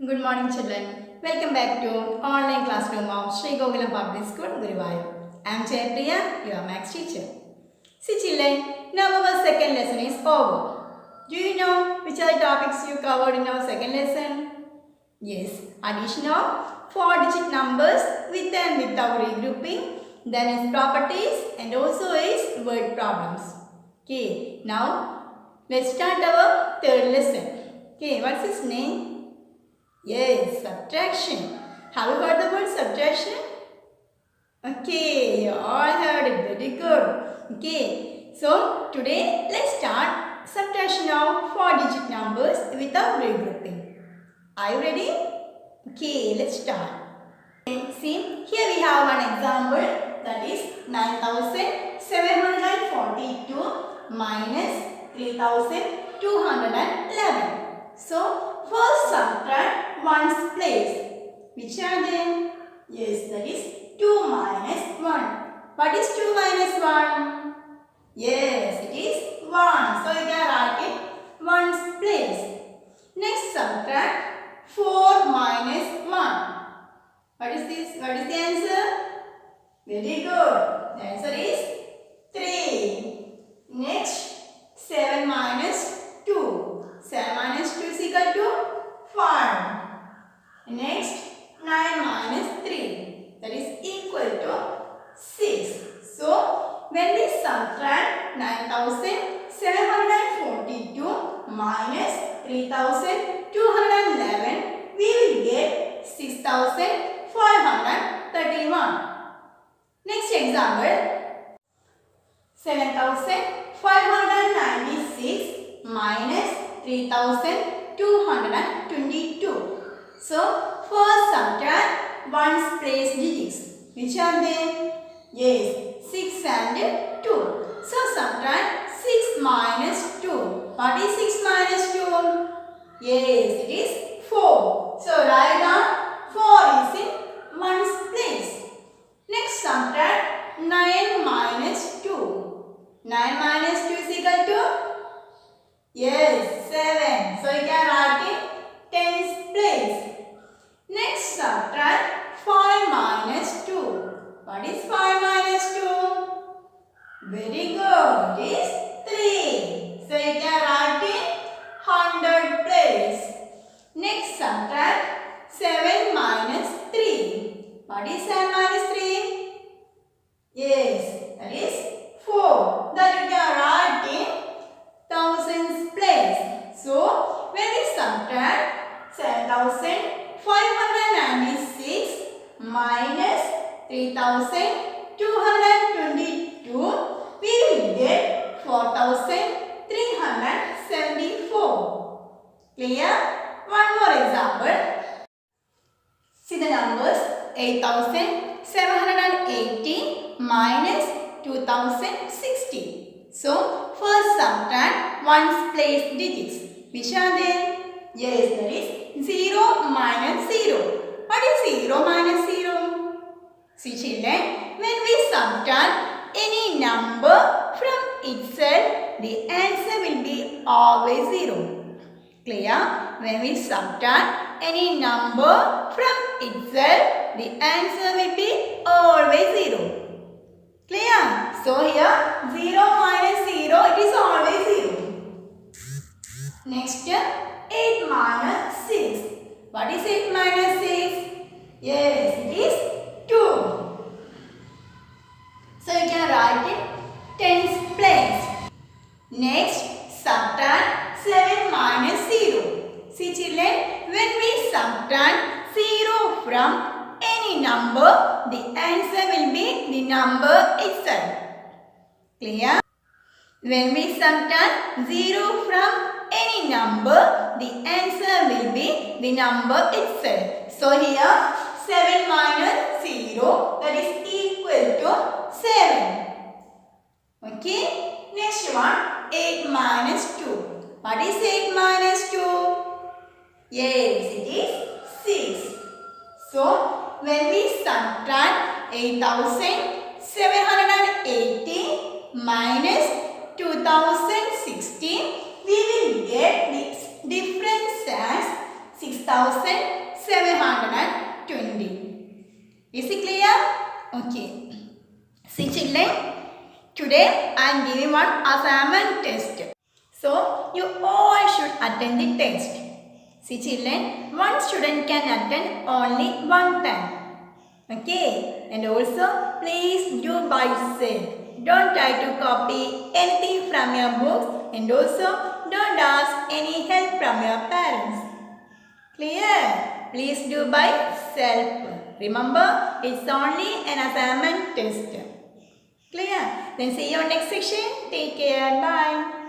Good morning, children. Welcome back to online classroom of Sri Gokulam Public School, Guruvayur. I am Jaypriya, your maths teacher. See, children, now our second lesson is over. Do you know which are the topics you covered in our second lesson? Yes, addition of 4-digit numbers with and without regrouping, then is properties and also is word problems. Okay, now let's start our third lesson. Okay, what's its name? Yes, subtraction. Have you heard the word subtraction? Okay, you all heard it. Very good. Okay, so today let's start subtraction of 4-digit numbers without regrouping. Are you ready? Okay, let's start. See, here we have one example, that is 9742 minus 3211. So, first subtract one's place. Which are they? Yes, that is 2 minus 1. What is 2 minus 1? Yes, it is 1. So, you can write it one's place. Next subtract 4 minus 1. What is this? What is the answer? Very good. The answer is 3. Next, 7 minus 2. 7 minus 2 is equal to 5. Next, 9 minus 3. That is equal to 6. So, when we subtract 9742 minus 3211, we will get 6531. Next example, 7596 minus 3222. So, first subtract one's place digits. Which are they? Yes, 6 and 2. So, subtract 6 minus 2. What is 6 minus 2? Yes, it is 4. So, write down 4 is in one's place. Next, subtract 9 minus 2. 9 minus 2 is equal to? Yes, 7. So, you can write in tens place. Next, subtract 5 minus 2. What is 5 minus 2? Very good. It is 3. So, you can write in hundred place. Next, subtract 7 minus 3. What is 7 minus 3? Yes, that is 4. That you can write in thousands place. So, when we subtract 7596 minus 3222, we will get 4374. Clear? One more example. See the numbers 8780 minus 2060. So, first subtract one's place digits. Which are they? Yes, that is 0 minus 0. What is 0 minus 0? See children, when we subtract any number from itself, the answer will be always 0. Clear? When we subtract any number from itself, the answer will be always 0. Clear? So here 0 minus 0, it is always 0. Next, 8 minus 6. What is 8 minus 6? Yes, it is 2. So you can write it tens place. Next, subtract 7 minus 0. See children, when we subtract 0 from any number, the answer will be the number itself. Clear? When we subtract 0 from any number, the answer will be the number itself. So here 7 minus 0, that is equal to 7. Okay? Next one, 8 minus 2. What is 8 minus 2? Yes, it is 6. So, when we subtract 8780 minus 2060, we will get this difference as 6000. 6720. Is it clear? Okay. See children, today I am giving one assignment test. So you all should attend the test. See children, one student can attend only one time. Okay, and also please do by yourself. Don't try to copy anything from your books, and also don't ask any help from your parents. Clear? Please do by self. Remember, it's only an assignment test. Clear? Then see you next section. Take care. Bye.